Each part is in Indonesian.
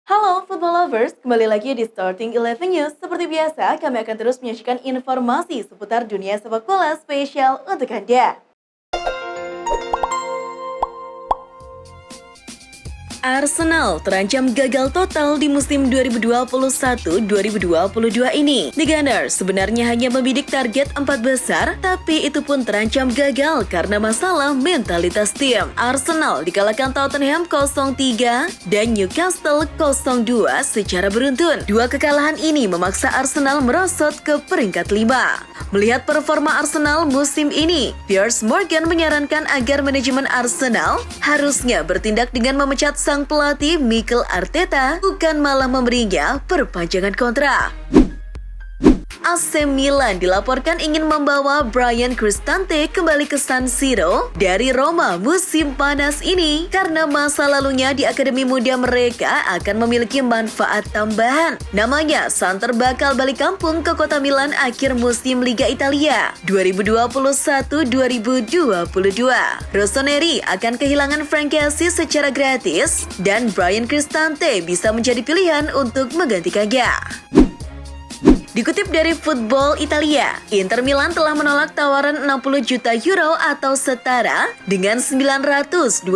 Halo Football Lovers, kembali lagi di Starting Eleven News. Seperti biasa, kami akan terus menyajikan informasi seputar dunia sepak bola spesial untuk Anda. Arsenal terancam gagal total di musim 2021-2022 ini. The Gunners sebenarnya hanya membidik target 4 besar, tapi itu pun terancam gagal karena masalah mentalitas tim. Arsenal dikalahkan Tottenham 0-3 dan Newcastle 0-2 secara beruntun. Dua kekalahan ini memaksa Arsenal merosot ke peringkat 5. Melihat performa Arsenal musim ini, Piers Morgan menyarankan agar manajemen Arsenal harusnya bertindak dengan memecat sang pelatih Mikel Arteta, bukan malah memberinya perpanjangan kontrak. AC Milan dilaporkan ingin membawa Bryan Cristante kembali ke San Siro dari Roma musim panas ini karena masa lalunya di akademi muda mereka akan memiliki manfaat tambahan. Namanya Santer bakal balik kampung ke kota Milan akhir musim Liga Italia 2021-2022. Rossoneri akan kehilangan Frankesi secara gratis dan Bryan Cristante bisa menjadi pilihan untuk menggantikannya. Dikutip dari Football Italia, Inter Milan telah menolak tawaran 60 juta euro atau setara dengan 928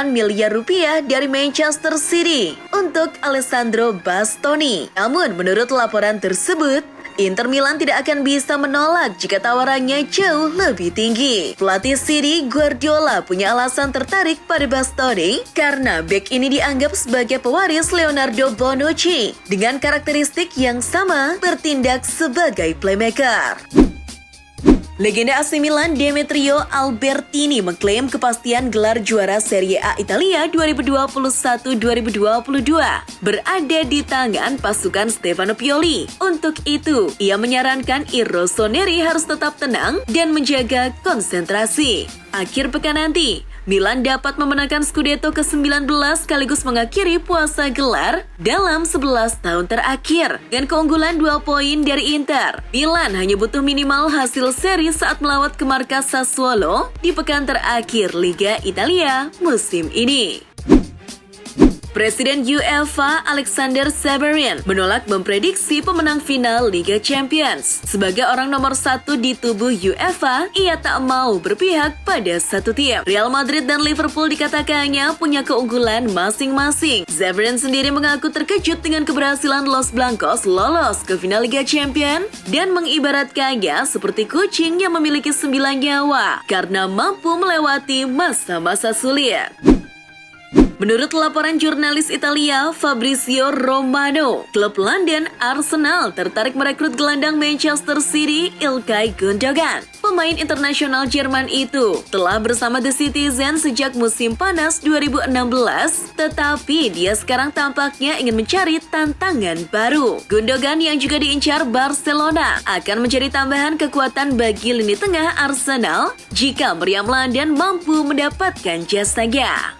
miliar rupiah dari Manchester City untuk Alessandro Bastoni. Namun menurut laporan tersebut, Inter Milan tidak akan bisa menolak jika tawarannya jauh lebih tinggi. Pelatih City Guardiola punya alasan tertarik pada Bastoni karena bek ini dianggap sebagai pewaris Leonardo Bonucci dengan karakteristik yang sama, bertindak sebagai playmaker. Legenda AC Milan Demetrio Albertini mengklaim kepastian gelar juara Serie A Italia 2021-2022 berada di tangan pasukan Stefano Pioli. Untuk itu, ia menyarankan Rossoneri harus tetap tenang dan menjaga konsentrasi. Akhir pekan nanti, Milan dapat memenangkan Scudetto ke-19 sekaligus mengakhiri puasa gelar dalam 11 tahun terakhir. Dengan keunggulan 2 poin dari Inter, Milan hanya butuh minimal hasil seri saat melawat ke markas Sassuolo di pekan terakhir Liga Italia musim ini. Presiden UEFA Alexander Severin menolak memprediksi pemenang final Liga Champions. Sebagai orang nomor 1 di tubuh UEFA, ia tak mau berpihak pada satu tim. Real Madrid dan Liverpool dikatakannya punya keunggulan masing-masing. Severin sendiri mengaku terkejut dengan keberhasilan Los Blancos lolos ke final Liga Champions dan mengibaratkannya seperti kucing yang memiliki 9 nyawa karena mampu melewati masa-masa sulit. Menurut laporan jurnalis Italia Fabrizio Romano, klub London Arsenal tertarik merekrut gelandang Manchester City Ilkay Gundogan. Pemain internasional Jerman itu telah bersama The Citizen sejak musim panas 2016, tetapi dia sekarang tampaknya ingin mencari tantangan baru. Gundogan yang juga diincar Barcelona akan menjadi tambahan kekuatan bagi lini tengah Arsenal jika meriam London mampu mendapatkan jasanya.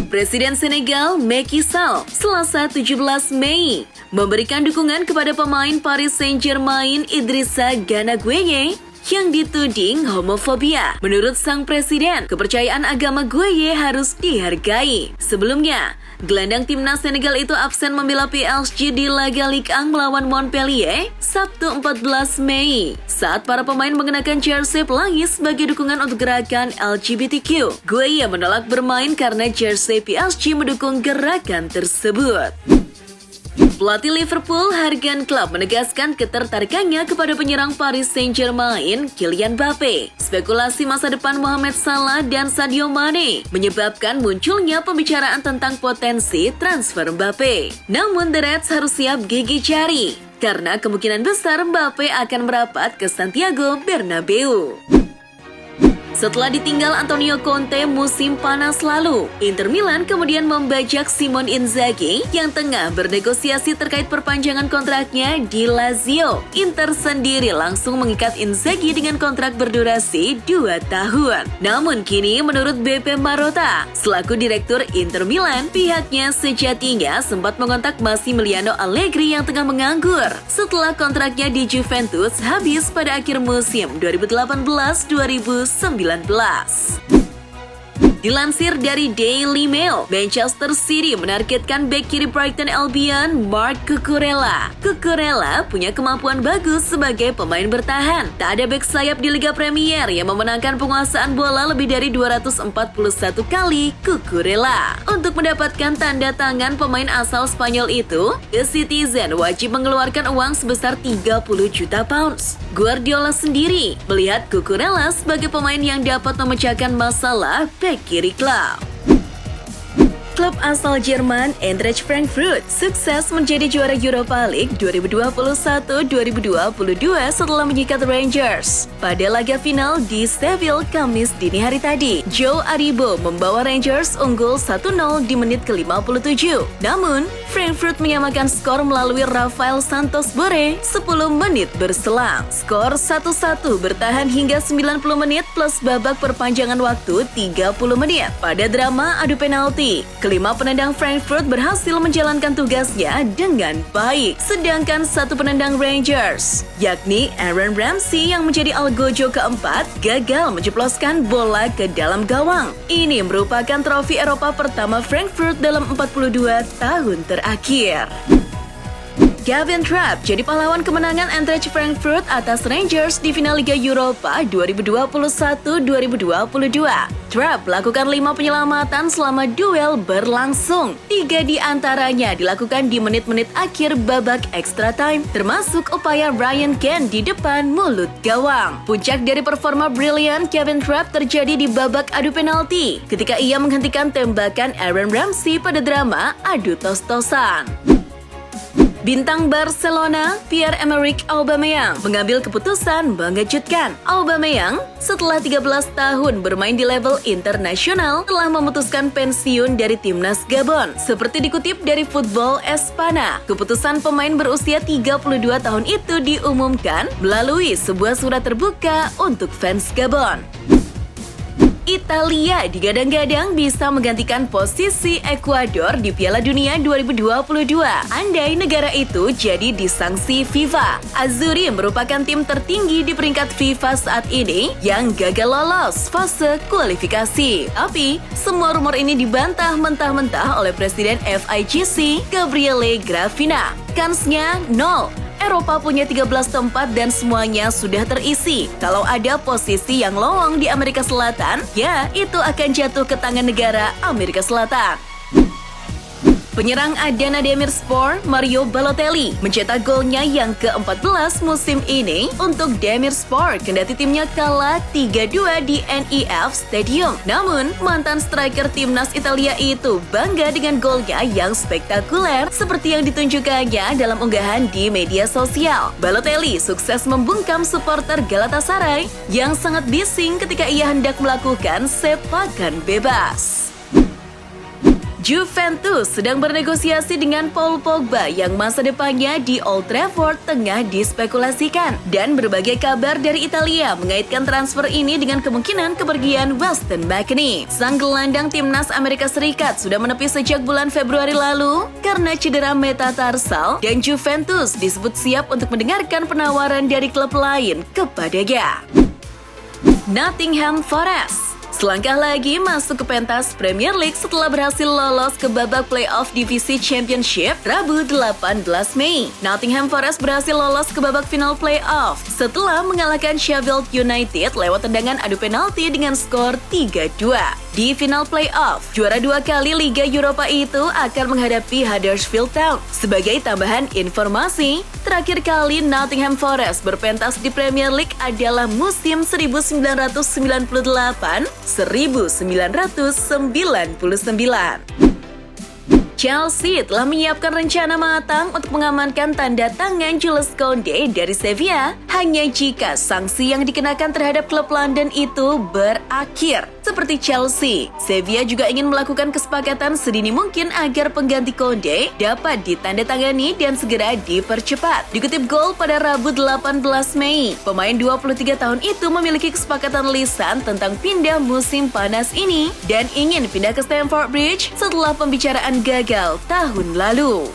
Presiden Senegal Macky Sall Selasa 17 Mei memberikan dukungan kepada pemain Paris Saint-Germain Idrissa Gana Gueye yang dituding homofobia. Menurut sang presiden, kepercayaan agama Gueye harus dihargai. Sebelumnya, gelandang timnas Senegal itu absen membela PSG di laga Ligue 1 melawan Montpellier Sabtu 14 Mei saat para pemain mengenakan jersey pelangi sebagai dukungan untuk gerakan LGBTQ. Gueye menolak bermain karena jersey PSG mendukung gerakan tersebut. Pelatih Liverpool Jurgen Klopp menegaskan ketertarikannya kepada penyerang Paris Saint-Germain Kylian Mbappe. Spekulasi masa depan Mohamed Salah dan Sadio Mane menyebabkan munculnya pembicaraan tentang potensi transfer Mbappe. Namun The Reds harus siap gigi jari karena kemungkinan besar Mbappe akan merapat ke Santiago Bernabeu. Setelah ditinggal Antonio Conte musim panas lalu, Inter Milan kemudian membajak Simone Inzaghi yang tengah bernegosiasi terkait perpanjangan kontraknya di Lazio. Inter sendiri langsung mengikat Inzaghi dengan kontrak berdurasi 2 tahun. Namun kini menurut BP Marotta, selaku direktur Inter Milan, pihaknya sejatinya sempat mengontak Massimiliano Allegri yang tengah menganggur setelah kontraknya di Juventus habis pada akhir musim 2018-2019. Dilansir dari Daily Mail, Manchester City menargetkan bek kiri Brighton Albion Marc Cucurella. Cucurella punya kemampuan bagus sebagai pemain bertahan. Tak ada bek sayap di Liga Premier yang memenangkan penguasaan bola lebih dari 241 kali Cucurella. Untuk mendapatkan tanda tangan pemain asal Spanyol itu, The Citizen wajib mengeluarkan uang sebesar 30 juta pounds. Guardiola sendiri melihat Cucurella sebagai pemain yang dapat memecahkan masalah bek kiri klub. Klub asal Jerman Eintracht Frankfurt sukses menjadi juara Europa League 2021-2022 setelah menyikat Rangers. Pada laga final di Seville Kamis dini hari tadi, Joe Aribo membawa Rangers unggul 1-0 di menit ke-57. Namun, Frankfurt menyamakan skor melalui Rafael Santos Borré 10 menit berselang. Skor 1-1 bertahan hingga 90 menit plus babak perpanjangan waktu 30 menit. Pada drama adu penalti, kelima penendang Frankfurt berhasil menjalankan tugasnya dengan baik. Sedangkan satu penendang Rangers, yakni Aaron Ramsey yang menjadi algojo keempat, gagal menjeploskan bola ke dalam gawang. Ini merupakan trofi Eropa pertama Frankfurt dalam 42 tahun terakhir. Kevin Trapp jadi pahlawan kemenangan Eintracht Frankfurt atas Rangers di final Liga Eropa 2021-2022. Trapp melakukan 5 penyelamatan selama duel berlangsung. 3 di antaranya dilakukan di menit-menit akhir babak extra time, termasuk upaya Ryan Kent di depan mulut gawang. Puncak dari performa brilian Kevin Trapp terjadi di babak adu penalti, ketika ia menghentikan tembakan Aaron Ramsey pada drama adu tos-tosan. Bintang Barcelona, Pierre-Emerick Aubameyang mengambil keputusan mengejutkan. Aubameyang, setelah 13 tahun bermain di level internasional, telah memutuskan pensiun dari timnas Gabon. Seperti dikutip dari Football Espana, keputusan pemain berusia 32 tahun itu diumumkan melalui sebuah surat terbuka untuk fans Gabon. Italia digadang-gadang bisa menggantikan posisi Ekuador di Piala Dunia 2022 andai negara itu jadi disanksi FIFA. Azzurri merupakan tim tertinggi di peringkat FIFA saat ini yang gagal lolos fase kualifikasi. Tapi, semua rumor ini dibantah mentah-mentah oleh Presiden FIGC, Gabriele Gravina. Kansnya 0. Eropa punya 13 tempat dan semuanya sudah terisi. Kalau ada posisi yang lowong di Amerika Selatan, ya itu akan jatuh ke tangan negara Amerika Selatan. Penyerang Adana Demirspor, Mario Balotelli, mencetak golnya yang ke-14 musim ini untuk Demirspor kendati timnya kalah 3-2 di NEF Stadium. Namun, mantan striker timnas Italia itu bangga dengan golnya yang spektakuler seperti yang ditunjukkannya dalam unggahan di media sosial. Balotelli sukses membungkam supporter Galatasaray yang sangat bising ketika ia hendak melakukan sepakan bebas. Juventus sedang bernegosiasi dengan Paul Pogba yang masa depannya di Old Trafford tengah dispekulasikan. Dan berbagai kabar dari Italia mengaitkan transfer ini dengan kemungkinan kepergian Weston McKennie. Sang gelandang timnas Amerika Serikat sudah menepi sejak bulan Februari lalu karena cedera metatarsal dan Juventus disebut siap untuk mendengarkan penawaran dari klub lain kepadanya. Nottingham Forest selangkah lagi masuk ke pentas Premier League setelah berhasil lolos ke babak playoff divisi Championship Rabu 18 Mei. Nottingham Forest berhasil lolos ke babak final playoff setelah mengalahkan Sheffield United lewat tendangan adu penalti dengan skor 3-2. Di final playoff, juara 2 kali Liga Eropa itu akan menghadapi Huddersfield Town. Sebagai tambahan informasi, terakhir kali Nottingham Forest berpentas di Premier League adalah musim 1998-1999. Chelsea telah menyiapkan rencana matang untuk mengamankan tanda tangan Jules Koundé dari Sevilla hanya jika sanksi yang dikenakan terhadap klub London itu berakhir. Seperti Chelsea, Sevilla juga ingin melakukan kesepakatan sedini mungkin agar pengganti Koundé dapat ditandatangani dan segera dipercepat. Dikutip Gol pada Rabu 18 Mei, pemain 23 tahun itu memiliki kesepakatan lisan tentang pindah musim panas ini dan ingin pindah ke Stamford Bridge setelah pembicaraan gagal tahun lalu.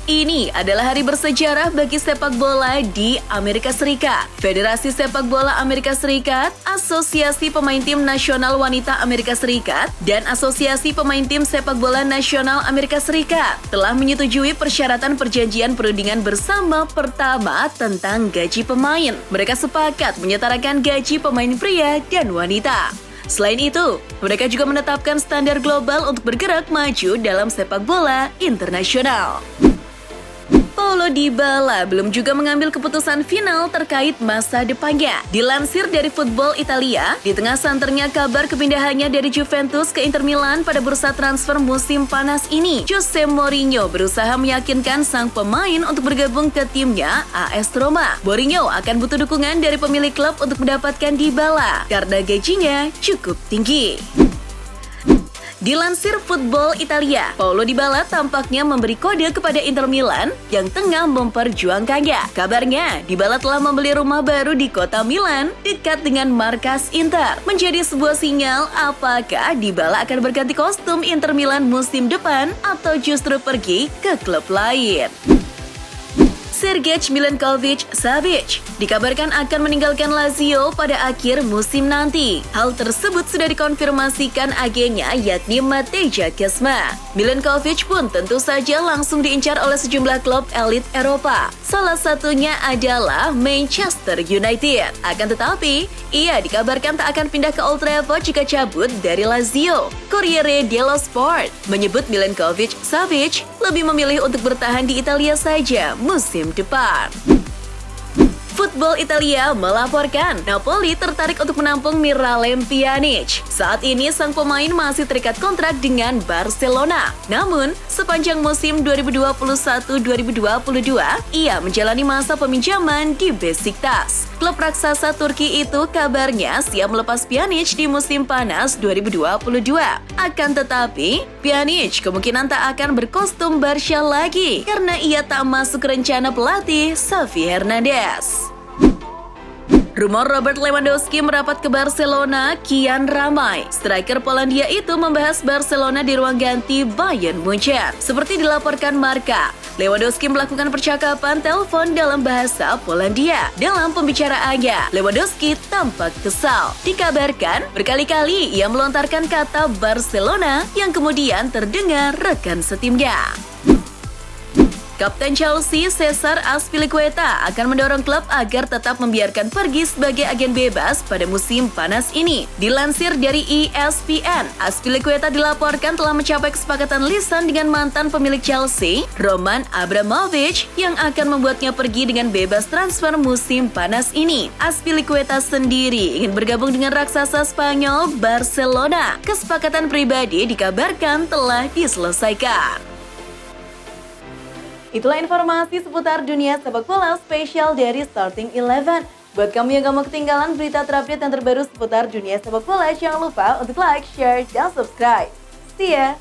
Ini adalah hari bersejarah bagi sepak bola di Amerika Serikat. Federasi Sepak Bola Amerika Serikat, Asosiasi Pemain Tim Nasional Wanita Amerika Serikat, dan Asosiasi Pemain Tim Sepak Bola Nasional Amerika Serikat telah menyetujui persyaratan perjanjian perundingan bersama pertama tentang gaji pemain. Mereka sepakat menyetarakan gaji pemain pria dan wanita. Selain itu, mereka juga menetapkan standar global untuk bergerak maju dalam sepak bola internasional. Paulo Dybala belum juga mengambil keputusan final terkait masa depannya. Dilansir dari Football Italia, di tengah santernya kabar kepindahannya dari Juventus ke Inter Milan pada bursa transfer musim panas ini, Jose Mourinho berusaha meyakinkan sang pemain untuk bergabung ke timnya AS Roma. Mourinho akan butuh dukungan dari pemilik klub untuk mendapatkan Dybala karena gajinya cukup tinggi. Dilansir Football Italia, Paulo Dybala tampaknya memberi kode kepada Inter Milan yang tengah memperjuangkannya. Kabarnya, Dybala telah membeli rumah baru di kota Milan dekat dengan markas Inter. Menjadi sebuah sinyal apakah Dybala akan berganti kostum Inter Milan musim depan atau justru pergi ke klub lain. Sergej Milinkovic-Savic dikabarkan akan meninggalkan Lazio pada akhir musim nanti. Hal tersebut sudah dikonfirmasikan agennya yakni Mateja Kezma. Milinkovic pun tentu saja langsung diincar oleh sejumlah klub elit Eropa. Salah satunya adalah Manchester United. Akan tetapi, ia dikabarkan tak akan pindah ke Old Trafford jika cabut dari Lazio. Corriere dello Sport menyebut Milinkovic-Savic lebih memilih untuk bertahan di Italia saja musim depan. Football Italia melaporkan Napoli tertarik untuk menampung Miralem Pjanic. Saat ini sang pemain masih terikat kontrak dengan Barcelona. Namun, sepanjang musim 2021-2022, ia menjalani masa peminjaman di Besiktas. Klub raksasa Turki itu kabarnya siap melepas Pjanic di musim panas 2022. Akan tetapi, Pjanic kemungkinan tak akan berkostum Barca lagi karena ia tak masuk rencana pelatih Xavi Hernandez. Rumor Robert Lewandowski merapat ke Barcelona kian ramai. Striker Polandia itu membahas Barcelona di ruang ganti Bayern Munchen. Seperti dilaporkan Marca, Lewandowski melakukan percakapan telepon dalam bahasa Polandia. Dalam pembicaraannya, Lewandowski tampak kesal. Dikabarkan berkali-kali ia melontarkan kata Barcelona yang kemudian terdengar rekan setimnya. Kapten Chelsea Cesar Azpilicueta akan mendorong klub agar tetap membiarkan pergi sebagai agen bebas pada musim panas ini. Dilansir dari ESPN, Azpilicueta dilaporkan telah mencapai kesepakatan lisan dengan mantan pemilik Chelsea, Roman Abramovich, yang akan membuatnya pergi dengan bebas transfer musim panas ini. Azpilicueta sendiri ingin bergabung dengan raksasa Spanyol Barcelona. Kesepakatan pribadi dikabarkan telah diselesaikan. Itulah informasi seputar dunia sepak bola spesial dari Starting 11. Buat kamu yang gak mau ketinggalan berita terupdate dan terbaru seputar dunia sepak bola, jangan lupa untuk like, share, dan subscribe. See ya!